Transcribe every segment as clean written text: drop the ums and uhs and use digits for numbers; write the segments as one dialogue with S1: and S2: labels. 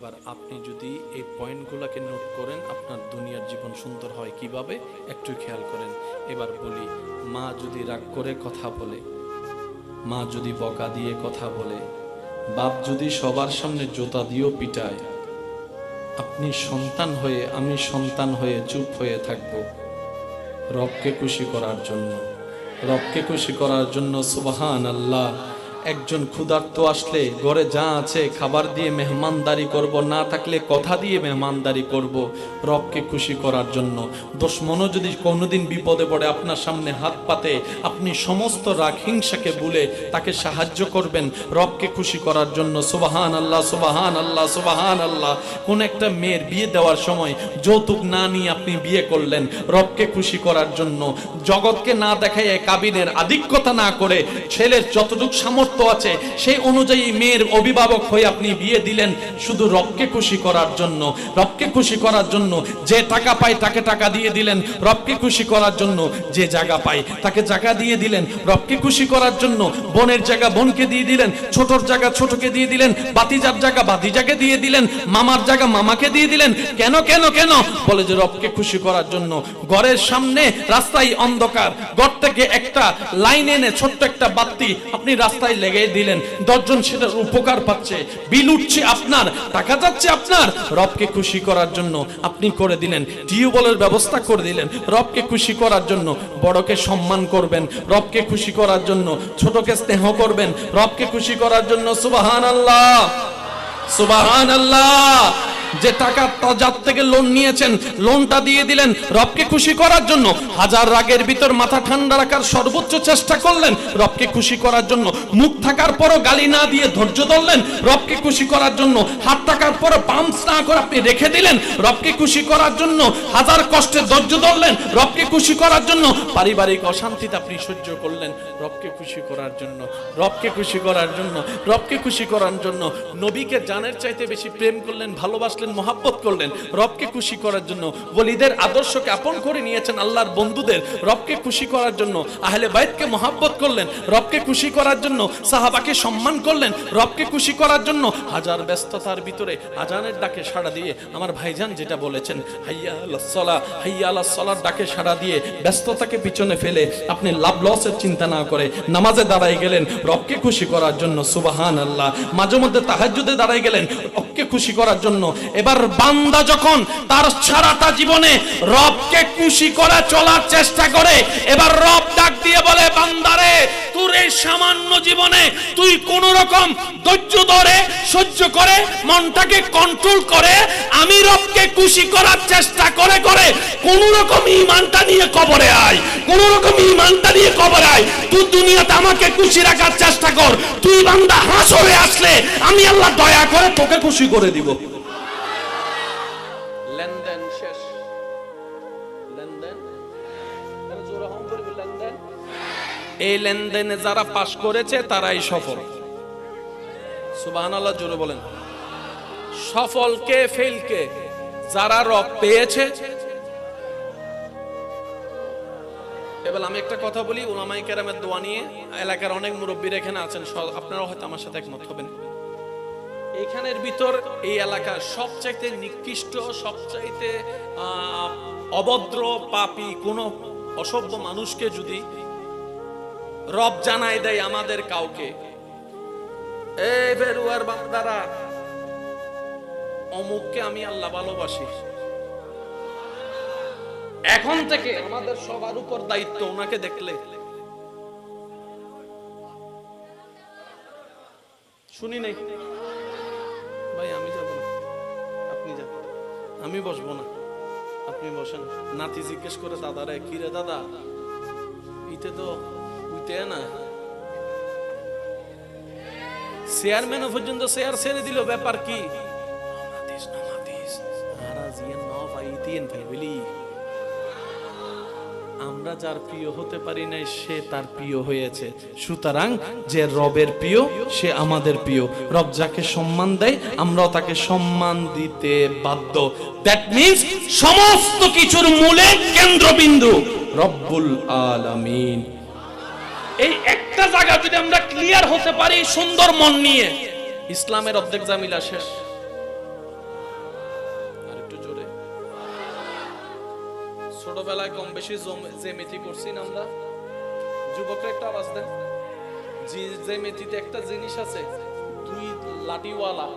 S1: এবার আপনি যদি এই পয়েন্টগুলোকে নোট করেন, আপনার দুনিয়ার জীবন সুন্দর হয় কিভাবে একটু খেয়াল করেন। এবার বলি, মা যদি রাগ করে কথা বলে, মা যদি বকা দিয়ে কথা বলে, বাপ যদি সবার সামনে জুতা দিয়েও পিটায়, আপনি সন্তান হয়ে, আমি সন্তান হয়ে চুপ হয়ে থাকব রবকে খুশি করার জন্য। রবকে খুশি করার জন্য সুবহানাল্লাহ। একজন ক্ষুধার্ত আসলে ঘরে যা আছে খাবার দিয়ে মেহমানদারি করব, না থাকলে কথা দিয়ে মেহমানদারি করব রবকে খুশি করার জন্য। দুশমনও যদি কোনোদিন বিপদে পড়ে আপনার সামনে হাত পাতে, আপনি সমস্ত রাগ হিংসাকে ভুলে তাকে সাহায্য করবেন রবকে খুশি করার জন্য। সুবহানাল্লাহ, সুবহানাল্লাহ, সুবহানাল্লাহ। কোন একটা মেয়ের বিয়ে দেওয়ার সময় যৌতুক না নিয়ে আপনি বিয়ে করলেন রবকে খুশি করার জন্য। জগৎকে না দেখায় কাবিনের আধিক্যতা না করে ছেলের যতটুকু সামর্থ্য আছে সেই অনুযায়ী মেয়ের অভিভাবক হয়ে আপনি বিয়ে দিলেন শুধু রবকে খুশি করার জন্য। রবকে খুশি করার জন্য যে টাকা পায় তাকে টাকা দিয়ে দিলেন রবকে খুশি করার জন্য। যে জায়গা পায় তাকে জায়গা দিয়ে দিলেন রবকে খুশি করার জন্য। বোনের জায়গা বোনকে দিয়ে দিলেন, ছোটর জায়গা ছোটকে দিয়ে দিলেন, বাতিজার জায়গা বাতিজাকে দিয়ে দিলেন, মামার জায়গা মামাকে দিয়ে দিলেন। কেন কেন কেন? বলে যে রবকে খুশি করার জন্য। ঘরের সামনে রাস্তায় অন্ধকার, ঘর থেকে একটা লাইন এনে ছোট্ট একটা বাতি আপনি রাস্তায় লেগে দিলেন, 10 জন সেটার উপকার পাচ্ছে, বিল উঠছে আপনার, টাকা যাচ্ছে আপনার, রবকে খুশি করার জন্য আপনি করে দিলেন। টিউবওয়েলের ব্যবস্থা করে দিলেন রবকে খুশি করার জন্য। বড়কে সম্মান করবেন রবকে খুশি করার জন্য, ছোটকে স্নেহ করবেন রবকে খুশি করার জন্য। সুবহানাল্লাহ, সুবহানাল্লাহ। যে টাকা যার থেকে লোন নিয়েছেন লোনটা দিয়ে দিলেন রবকে খুশি করার জন্য। হাজার রাগের ভিতর মাথা ঠান্ডা রাখার সর্বোচ্চ চেষ্টা করলেন রবকে খুশি করার জন্য। মুখ থাকার পরও গালি না দিয়ে ধৈর্য ধরলেন রবকে খুশি করার জন্য। হাত থাকার পরও পাম্প না করে আপনি রেখে দিলেন রবকে খুশি করার জন্য। হাজার কষ্টে ধৈর্য ধরলেন রবকে খুশি করার জন্য। পারিবারিক অশান্তিতে আপনি সহ্য করলেন রবকে খুশি করার জন্য। রবকে খুশি করার জন্য, রবকে খুশি করার জন্য। নবীকে জানের চাইতে বেশি প্রেম করলেন, ভালোবাসলেন, মহাব্বত করলেন রবকে খুশি করার জন্য। ওলিদের আদর্শকে আপন করে নিয়েছেন আল্লাহর বন্ধুদের রবকে খুশি করার জন্য। আহলে বাইতকে মহাব্বত করলেন রবকে খুশি করার জন্য। সাহাবাকে সম্মান করলেন রবকে খুশি করার জন্য। হাজার ব্যস্ততার ভিতরে আজানের ডাকে সাড়া দিয়ে আমার ভাইজান যেটা বলেছেন হাইয়া আলাস সালাহ, হাইয়া আলাস সালাহর ডাকে সাড়া দিয়ে ব্যস্ততাকে পিছনে ফেলে আপনি লাভ লসের চিন্তা না করে নামাজে দাঁড়ায় গেলেন রবকে খুশি করার জন্য। সুবহানাল্লাহ। মাঝে মধ্যে তাহাজ্জুদে দাঁড়ায় গেলেন রবকে খুশি করার জন্য। এবার বান্দা যখন তার সারাটা জীবনে রবকে খুশি করা চলার চেষ্টা করে, এবার রব ডাক দিয়ে বলে বান্দারে তোর এই সামান্য জীবনে তুই কোন রকম ধৈর্য ধরে সহ্য করে মনটাকে কন্ট্রোল করে আমি রবকে খুশি করার চেষ্টা করে করে কোন রকম ঈমানটা নিয়ে কবরে আয়, কোন রকম ঈমানটা নিয়ে কবরে আয়। তুই দুনিয়াতে আমাকে খুশি রাখার চেষ্টা কর, তুই বান্দা হাসরে আসলে আমি আল্লাহ দয়া করে তোকে খুশি করে দিব। লেনদেন শেষ। লেনদেন লেনদেন, এই লেনদেনে যারা পাশ করেছে তারাই সফল। সুবহানাল্লাহ, জোরে বলেন। সফল কে ফেল কে? যারা রব পেয়েছে। এবার আমি একটা কথা বলি, উলামায়ে কেরামের দোয়া নিয়ে। এলাকার অনেক মুরব্বীরা এখানে আছেন, আপনারা হয়তো আমার সাথে একমত হবেন। এখানের ভিতর এই এলাকার সবচাইতে নিকৃষ্ট, সবচাইতে অভদ্র, পাপী কোন অসভ্য মানুষকে যদি রব জানাই দেয় আমাদের কাউকে, এই বেরুয়ার বান্দারা অমুককে আমি আল্লাহ ভালোবাসি, এখন থেকে আমাদের সবার উপর দায়িত্ব ওনাকে দেখলে। শুনি নাই ভাই, আমি যাব না, আপনি যান, আমি বসবো না, আপনি বসেন। নাতি জিজ্ঞেস করে দাদারে, কি রে দাদা ইতে তো উইতে না, চেয়ারম্যানও পর্যন্ত চেয়ার ছেড়ে দিল, ব্যাপার কি? আমরা যার প্রিয় হতে পারি নাই সে তার প্রিয় হয়েছে। সুতরাং যে রবের প্রিয় সে আমাদের প্রিয়। রব যাকে সম্মান দেয় আমরাও তাকে সম্মান দিতে বাধ্য। দ্যাট মিন্স সমস্ত কিছুর মূলে কেন্দ্রবিন্দু রব্বুল আলামিন। এই একটা জায়গা যদি আমরা ক্লিয়ার হতে পারি সুন্দর মন নিয়ে, ইসলামের অর্ধেক জামিলা শেষ। ছোটবেলায় কম বেশি জ্যামিতি করছি না আমরা? যুবকরা একটা আওয়াজ দেন। জ্যামিতিতে একটা জিনিস আছে, দুই লাঠিওয়ালা,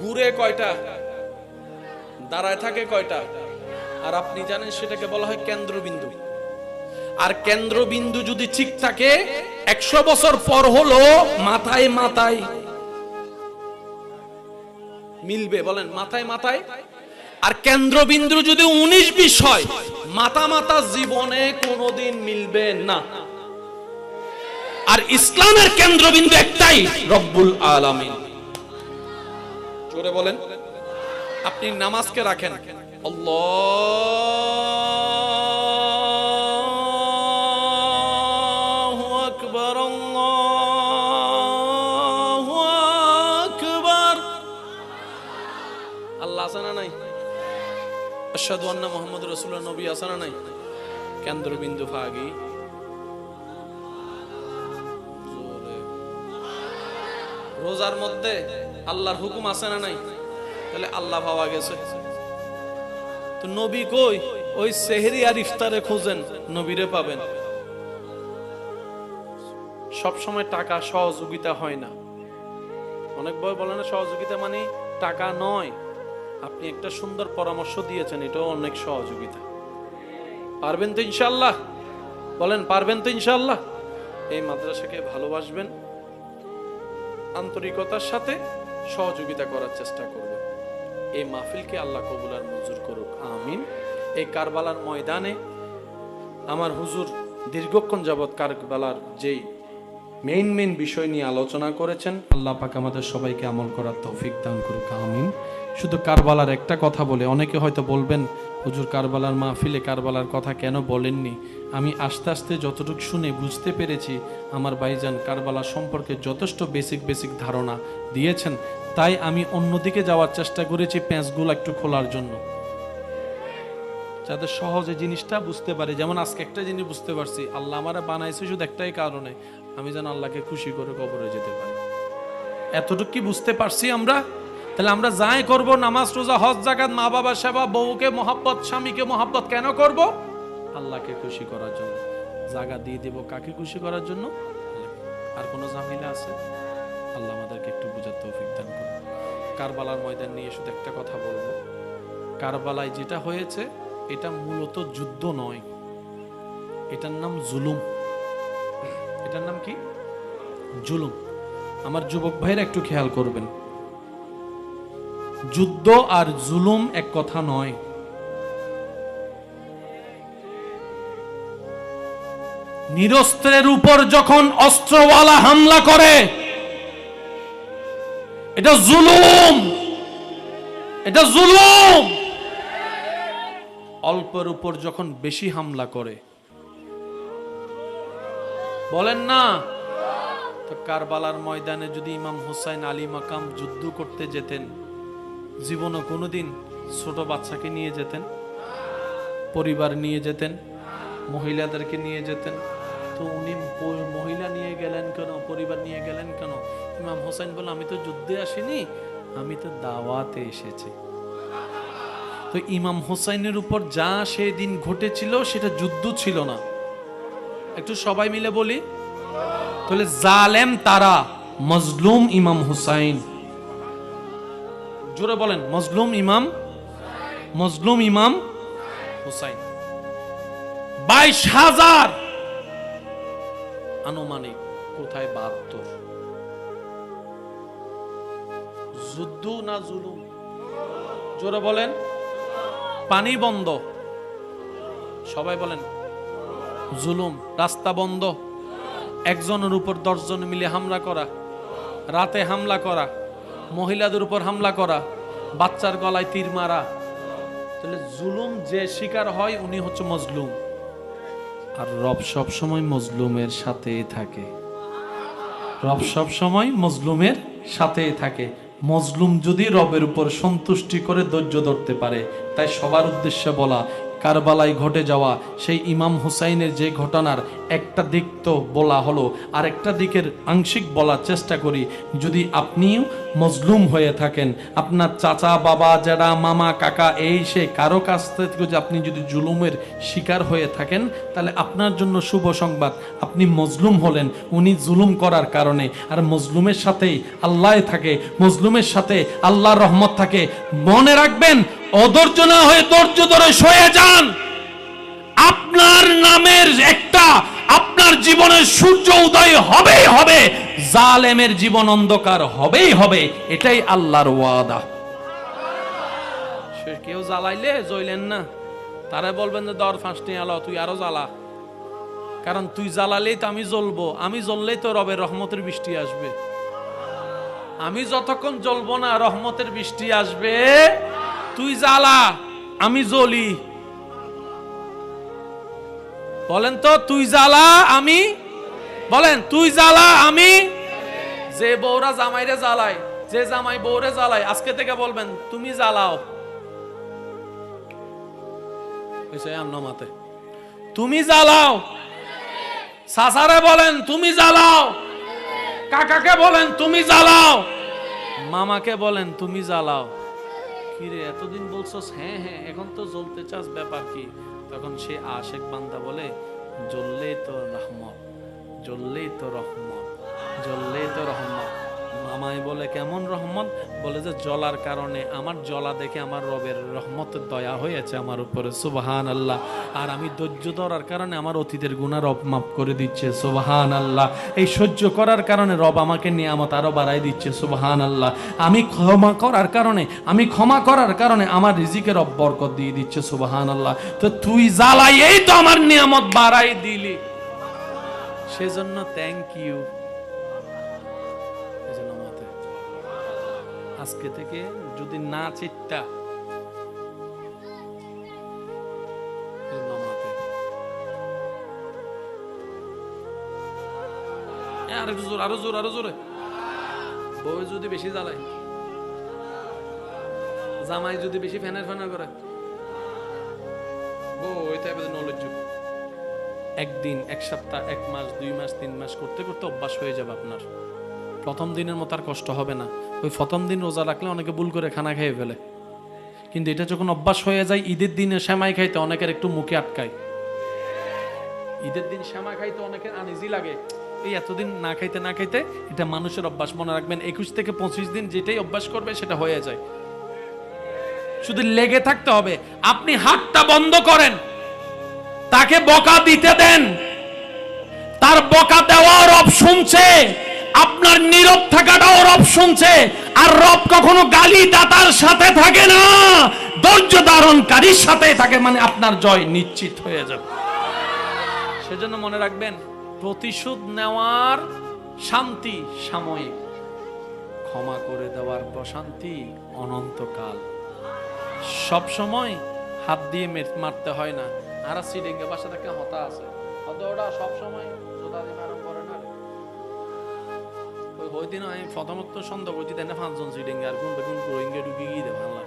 S1: ঘুরে কয়টা, দাঁড়ায় থাকে কয়টা, আর আপনি জানেন সেটাকে বলা হয় কেন্দ্রবিন্দু। আর কেন্দ্রবিন্দু যদি ঠিক থাকে 100 বছর পর হলো মাথায় মাথায় মিলবে, বলেন মাথায় মাথায়। আর কেন্দ্রবিন্দু যদি 19-20 হয়, মাথা মাথা জীবনে কোনোদিন মিলবে না। আর ইসলামের কেন্দ্রবিন্দু একটাই, রব্বুল আলামিন। জোরে বলেন। আপনি নামাজকে রাখেন, আল্লাহু আকবার, আল্লাহু আকবার। আল্লাহ আছে না নাই? আশহাদু আন্না মুহাম্মাদুর রাসূলুল্লাহ, নবী আছে না নাই? কেন্দ্রবিন্দু ফাগি। রোজার মধ্যে আল্লাহর হুকুম আছে না নাই? তাহলে আল্লাহ পাওয়া গেছে। তো নবী কই? ওই সেহরি আর ইফতারে খোঁজেন, নবীরে পাবেন। সব সময় টাকা সহযোগিতা হয় না। অনেক বই বলে না সহযোগিতা মানে টাকা নয়। আপনি একটা সুন্দর পরামর্শ দিয়েছেন, এটাও অনেক সহযোগিতা। পারবেন তো ইনশাআল্লাহ? বলেন পারবেন তো ইনশাআল্লাহ? এই মাদ্রাসাকে ভালোবাসবেন, আন্তরিকতার সাথে সহযোগিতা করার চেষ্টা করবেন। এই মাহফিলকে আল্লাহ কবুল আর মঞ্জুর করুক, আমিন। এই কারবালার ময়দানে আমার হুজুর দীর্ঘক্ষণ যাবৎ কারবালার যেই মেইন বিষয় নিয়ে আলোচনা করেছেন, আল্লাহ পাক আমাদের সবাইকে আমল করার তৌফিক দান করুক, আমিন। শুধু কারবালার একটা কথা বলে, অনেকে হয়তো বলবেন হুজুর কারবালার মাহফিলে কারবালার কথা কেন বলেননি? আমি আস্তে আস্তে যতটুকু শুনে বুঝতে পেরেছি, আমার ভাইজান কারবালা সম্পর্কে যথেষ্ট বেসিক ধারণা দিয়েছেন। তাই আমি অন্যদিকে যাওয়ার চেষ্টা করেছি, প্যাঁচগুলো একটু খোলার জন্য, যাতে সহজে জিনিসটা বুঝতে পারে। যেমন আজকে একটা জিনিস বুঝতে পারছি, আল্লাহ আমারা বানাইছে শুধু একটাই কারণে, আমি যেন আল্লাহকে খুশি করে কবরে যেতে পারি। এতটুকু কি বুঝতে পারছি আমরা? তাহলে আমরা যাই করব, নামাজ রোজা হজ জাকাত মা বাবা সেবা বউকে মহব্বত স্বামীকে মহব্বত কেন করব? আল্লাহকে খুশি করার জন্য। জায়গা দিয়ে দেব কাকে খুশি করার জন্য? আর কোনো ঝামেলা আছে? আল্লাহ আমাদেরকে একটু বুঝার তৌফিক দান করুন। কারবালার ময়দান নিয়ে শুধু একটা কথা বলবো, কারবালায় যেটা হয়েছে এটা মূলত যুদ্ধ নয়, এটার নাম জুলুম। এটার নাম কি? জুলুম। আমার যুবক ভাইরা একটু খেয়াল করবেন, যুদ্ধ আর জুলুম এক কথা নয়। নিরস্ত্রের উপর যখন অস্ত্রওয়ালা হামলা করে, এটা জুলুম, এটা জুলুম। অল্পের উপর যখন বেশি হামলা করে, বলেন না? তো কারবালার ময়দানে যদি ইমাম হুসাইন আলী মাকাম যুদ্ধ করতে যেতেন, জীবনে কোনোদিন ছোট বাচ্চাকে নিয়ে যেতেন? পরিবার নিয়ে যেতেন? মহিলাদেরকে নিয়ে যেতেন? তো উনি মহিলা নিয়ে গেলেন কেন, পরিবার নিয়ে গেলেন কেন? ইমাম হোসেন বলে, আমি তো যুদ্ধে আসিনি, আমি তো দাওয়াতে এসেছি। তো ইমাম হোসেনের উপর যা সেদিন ঘটেছিল সেটা যুদ্ধ ছিল না। একটু সবাই মিলে বলি, তাহলে জালেম তারা, মজলুম ইমাম হুসাইন। জোরে বলেন, মজলুম ইমাম, মজলুম ইমাম হুসাইন। 22,000 আনুমানিক, কোথায় 72? যুদ্ধ না জুলুম? জোরে বলেন। পানি বন্ধ, সবাই বলেন জুলুম। রাস্তা বন্ধ, একজনের উপর 10 জন মিলে হামলা করা, রাতে হামলা করা, মহিলাদের উপর হামলা করা, বাচ্চার গলায় তীর মারা। তাহলে জুলুম যে শিকার হয় উনি হচ্ছে মজলুম। আর রব সব সময় মজলুমের সাথেই থাকে, রব সব সময় মজলুমের সাথেই থাকে। মজলুম যদি রবের উপর সন্তুষ্টি করে ধৈর্য ধরতে পারে, তাই সবার উদ্দেশ্যে বলা, কারবালায় ঘটে যাওয়া সেই ইমাম হুসাইনের যে ঘটনার একটা দিক তো বলা হলো, আর একটা দিকের আংশিক বলার চেষ্টা করি। যদি আপনিও মজলুম হয়ে থাকেন, আপনার চাচা বাবা যারা মামা কাকা এই সে কারো কাছ থেকে যদি আপনি যদি জুলুমের শিকার হয়ে থাকেন, তাহলে আপনার জন্য শুভ সংবাদ, আপনি মজলুম হলেন উনি জুলুম করার কারণে। আর মজলুমের সাথেই আল্লাহ থাকে, মজলুমের সাথে আল্লাহর রহমত থাকে। মনে রাখবেন, অধৈর্য না হয়ে ধৈর্য ধরে সয়ে যান। আপনার নামের একটা আপনার জীবনের সূর্য উদয় হবেই হবে, জালেমের জীবন অন্ধকার হবেই হবে, এটাই আল্লাহর ওয়াদা। সে কেউ জ্বালাইলে জ্বলেন না, তারা বলবেন যে দর ফাঁস নিয়ে আলো, তুই আরো জ্বালা, কারণ তুই জ্বালালেই তো আমি জ্বলবো, আমি জ্বললেই তো রবের রহমতের বৃষ্টি আসবে। আমি যতক্ষণ জ্বলবো না রহমতের বৃষ্টি আসবে। তুই জ্বালা, আমি জ্বলি। বলেন তো, তুই জ্বালা আমি, বলেন তুই জ্বালা আমি। যে বউরা জামাইরে জ্বালায়, যে জামাই বউরে জ্বালায়, আজকে থেকে বলবেন তুমি জ্বালাও। মাতে তুমি জ্বালাও, সাসারে বলেন তুমি জ্বালাও, কাকাকে বলেন তুমি জ্বালাও, মামাকে বলেন তুমি জ্বালাও। কিরে এতদিন বলছস হ্যাঁ হ্যাঁ, এখন তো জ্বলতে চাস, ব্যাপার কি? তখন সে আশেক বান্দা বলে, জ্বললেই তো রহমত, জ্বললেই তো রহমত, জ্বললেই তো রহমত। মামাই বলে কেমন রহমত? বলে যে জ্বলার কারণে আমার জ্বলা দেখে আমার রবের রহমতের দয়া হয়েছে আমার উপরে, সুবহান আল্লাহ। আর আমি ধৈর্য ধরার কারণে আমার অতীতের গুনাহ রব মাফ করে দিচ্ছে, সুবহান আল্লাহ। এই সহ্য করার কারণে রব আমাকে নিয়ামত আরো বাড়াই দিচ্ছে, সুবহান আল্লাহ। আমি ক্ষমা করার কারণে, আমি ক্ষমা করার কারণে আমার রিজিকে রব বরকত দিয়ে দিচ্ছে, সুবহান আল্লাহ। তো তুই জ্বালাই এই তো আমার নিয়ামত বাড়াই দিলি, সেজন্য থ্যাংক ইউ। আজকে থেকে যদি না চিত্তা আরো জোর, আরো জোর, আরো জোরে। বউ যদি বেশি জ্বালায়, জামাই যদি বেশি ফ্যানের ফ্যানের করে, বউ নলেজ। একদিন, এক সপ্তাহ, এক মাস, 2 মাস, 3 মাস করতে করতে অভ্যাস হয়ে যাবে আপনার। প্রথম দিনের মতো আর কষ্ট হবে না। ওই প্রথম দিন রোজা রাখলে অনেকে ভুল করে খানা খেয়ে ফেলে, কিন্তু এটা যখন অভ্যাস হয়ে যায়, ঈদের দিনে সেমাই খাইতে অনেকের একটু মুখে আটকায়। ঈদের দিন সেমাই খাইতে অনেকের আনইজি লাগে, এই এতদিন না খাইতে না খাইতে। এটা মানুষের অভ্যাস। মনে রাখবেন, 21 থেকে 25 দিন যেটাই অভ্যাস করবে সেটা হয়ে যায়। শুধু লেগে থাকতে হবে। আপনি হাতটা বন্ধ করেন, তাকে বকা দিতে দেন, তার বকা দেওয়ার রব শুনছে, আপনার নীরব থাকাটাও রব শুনছে। আর রব কখনো গালি দাতার সাথে থাকে না, ধৈর্য ধারণকারীর সাথে থাকে, মানে আপনার জয় নিশ্চিত হয়ে যাবে। সেজন্য মনে রাখবেন, প্রতিশোধ নেওয়ার শান্তি সাময়িক, ক্ষমা করে দেওয়ার প্রশান্তি অনন্তকাল। সব সময় হাত দিয়ে মারতে হয় না। আর সিডিংয়ে বাসা থেকে হতা আছে, ওটা সব সময় জোতা দিয়ে মারণ করে না। ওই দিন আমি প্রথমত সন্দেহ করছি তাই না, 5 জন সিডিংয়ে আর কোন বেগুন রোহিঙ্গা ঢুকে গিয়ে দেবে ভালো।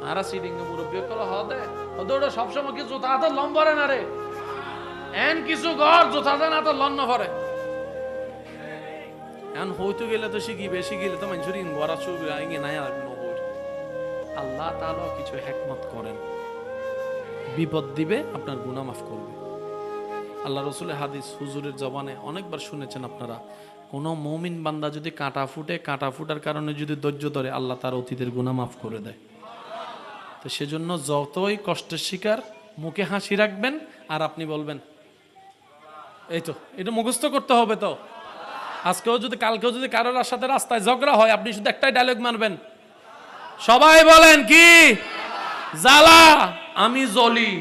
S1: আর সিডিংয়ে মুরব্বী কল হদে ওটা সবসময় কি জোতা হাতে লম পরে না রে, এন কিছু ঘর জোতা দেন হাতে লন না পরে। এখন হইতে গেলে তো শিখিবে, শিখিলে তো মানুষের ইনবরা ছবি আইগে নাই আর নহর। আল্লাহ তাআলা কিছু হিকমত করেন, বিপদ দিবে, আপনার গুনাহ মাফ করবে। আল্লাহ রাসূলের হাদিস হুজুরের জবানে অনেকবার শুনেছেন আপনারা, কোন মুমিন বান্দা যদি কাঁটা ফুটে, কাঁটা ফুটার কারণে যদি ধৈর্য ধরে, আল্লাহ তার অতীতের গুনাহ মাফ করে দেয়। তো সেজন্য যতই কষ্টের শিকার, মুখে হাসি রাখবেন আর আপনি বলবেন, এই তো এটা মুখস্থ করতে হবে। তো আজকেও যদি কালকেও যদি কারোর সাথে রাস্তায় ঝগড়া হয়, আপনি শুধু একটাই ডায়লগ মারবেন, সবাই বলেন কি, জ্বালা আমি জ্বলি,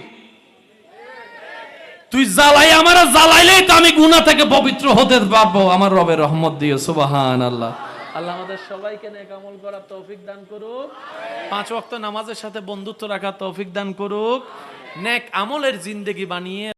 S1: তুই জ্বালাই আমার, জ্বালাইলেই তো আমি গুনাহ থেকে পবিত্র হতে পারবো আমার রবের রহমত দিয়ে, সুবহানাল্লাহ। আল্লাহ আমাদের সবাইকে নেক আমল করার তৌফিক দান করুক, 5 ওয়াক্ত নামাজের সাথে বন্ধুত্ব রাখার তৌফিক দান করুক, নেক আমলের জিন্দেগি বানিয়ে